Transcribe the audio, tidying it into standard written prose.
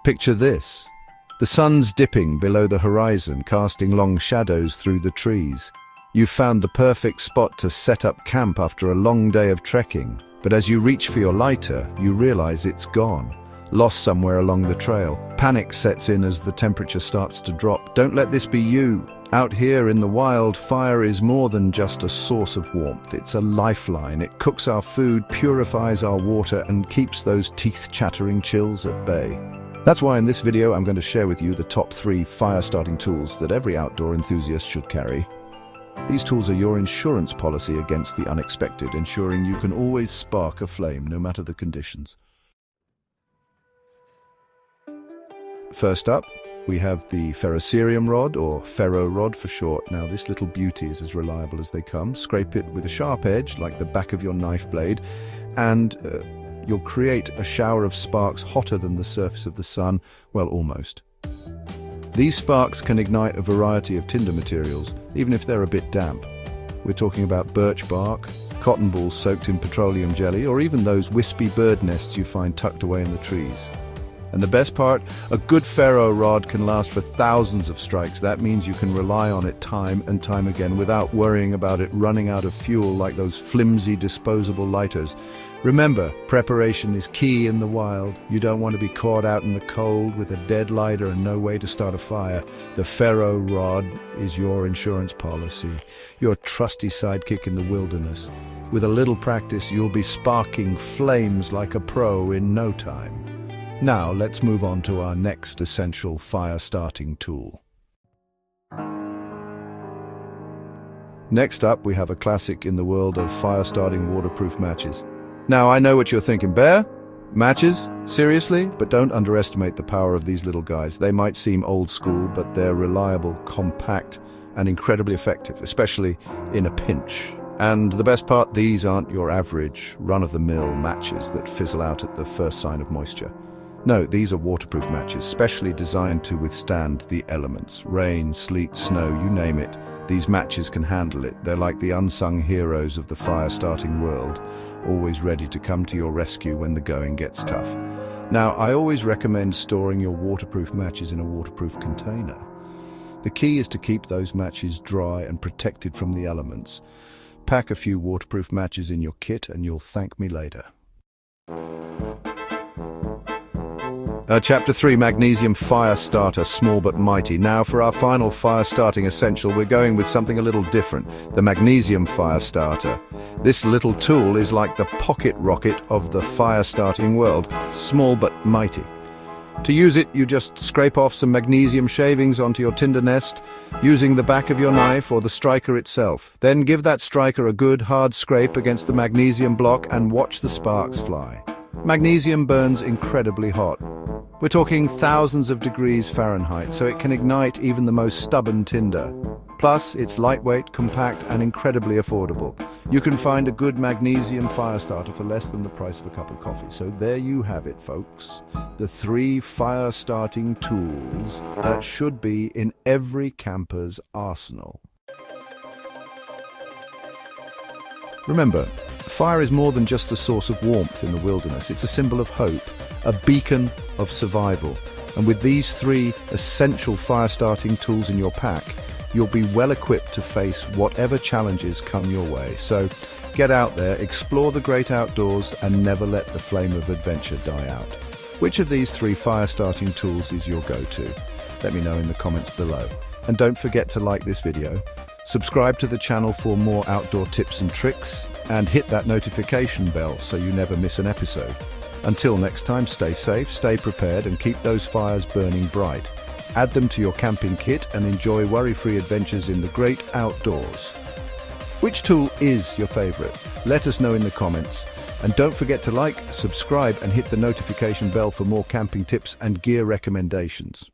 Picture this. The sun's dipping below the horizon, casting long shadows through the trees. You've found the perfect spot to set up camp after a long day of trekking, but as you reach for your lighter, you realize it's gone, lost somewhere along the trail. Panic sets in as the temperature starts to drop. Don't let this be you. Out here in the wild, fire is more than just a source of warmth. It's a lifeline. It cooks our food, purifies our water, and keeps those teeth-chattering chills at bay. That's why in this video I'm going to share with you the top 3 fire-starting tools that every outdoor enthusiast should carry. These tools are your insurance policy against the unexpected, ensuring you can always spark a flame no matter the conditions. First up, we have the Ferro Rod, or Ferro Rod for short. Now this little beauty is as reliable as they come. Scrape it with a sharp edge, like the back of your knife blade, and you'll create a shower of sparks hotter than the surface of the sun, well, almost. These sparks can ignite a variety of tinder materials, even if they're a bit damp. We're talking about birch bark, cotton balls soaked in petroleum jelly, or even those wispy bird nests you find tucked away in the trees. And the best part, a good ferro rod can last for thousands of strikes. That means you can rely on it time and time again without worrying about it running out of fuel like those flimsy disposable lighters. Remember, preparation is key in the wild. You don't want to be caught out in the cold with a dead lighter and no way to start a fire. The ferro rod is your insurance policy, your trusty sidekick in the wilderness. With a little practice, you'll be sparking flames like a pro in no time. Now let's move on to our next essential fire-starting tool. Next up, we have a classic in the world of fire-starting waterproof matches. Now, I know what you're thinking, Bear? Matches? Seriously? But don't underestimate the power of these little guys. They might seem old school, but they're reliable, compact, and incredibly effective, especially in a pinch. And the best part, these aren't your average, run-of-the-mill matches that fizzle out at the first sign of moisture. No, these are waterproof matches, specially designed to withstand the elements. Rain, sleet, snow, you name it. These matches can handle it. They're like the unsung heroes of the fire-starting world, always ready to come to your rescue when the going gets tough. Now, I always recommend storing your waterproof matches in a waterproof container. The key is to keep those matches dry and protected from the elements. Pack a few waterproof matches in your kit and you'll thank me later. Chapter 3, Magnesium Fire Starter, Small but Mighty. Now for our final fire-starting essential, we're going with something a little different, the Magnesium Fire Starter. This little tool is like the pocket rocket of the fire-starting world, small but mighty. To use it, you just scrape off some magnesium shavings onto your tinder nest, using the back of your knife or the striker itself. Then give that striker a good hard scrape against the magnesium block and watch the sparks fly. Magnesium burns incredibly hot. We're talking thousands of degrees Fahrenheit, so it can ignite even the most stubborn tinder. Plus, it's lightweight, compact, and incredibly affordable. You can find a good magnesium fire starter for less than the price of a cup of coffee. So there you have it, folks. The 3 fire-starting tools that should be in every camper's arsenal. Remember, fire is more than just a source of warmth in the wilderness. It's a symbol of hope, a beacon of survival. And with these 3 essential fire-starting tools in your pack, you'll be well equipped to face whatever challenges come your way. So get out there, explore the great outdoors, and never let the flame of adventure die out. Which of these 3 fire-starting tools is your go-to? Let me know in the comments below. And don't forget to like this video, subscribe to the channel for more outdoor tips and tricks, and hit that notification bell so you never miss an episode. Until next time, stay safe, stay prepared, and keep those fires burning bright. Add them to your camping kit and enjoy worry-free adventures in the great outdoors. Which tool is your favorite? Let us know in the comments. And don't forget to like, subscribe, and hit the notification bell for more camping tips and gear recommendations.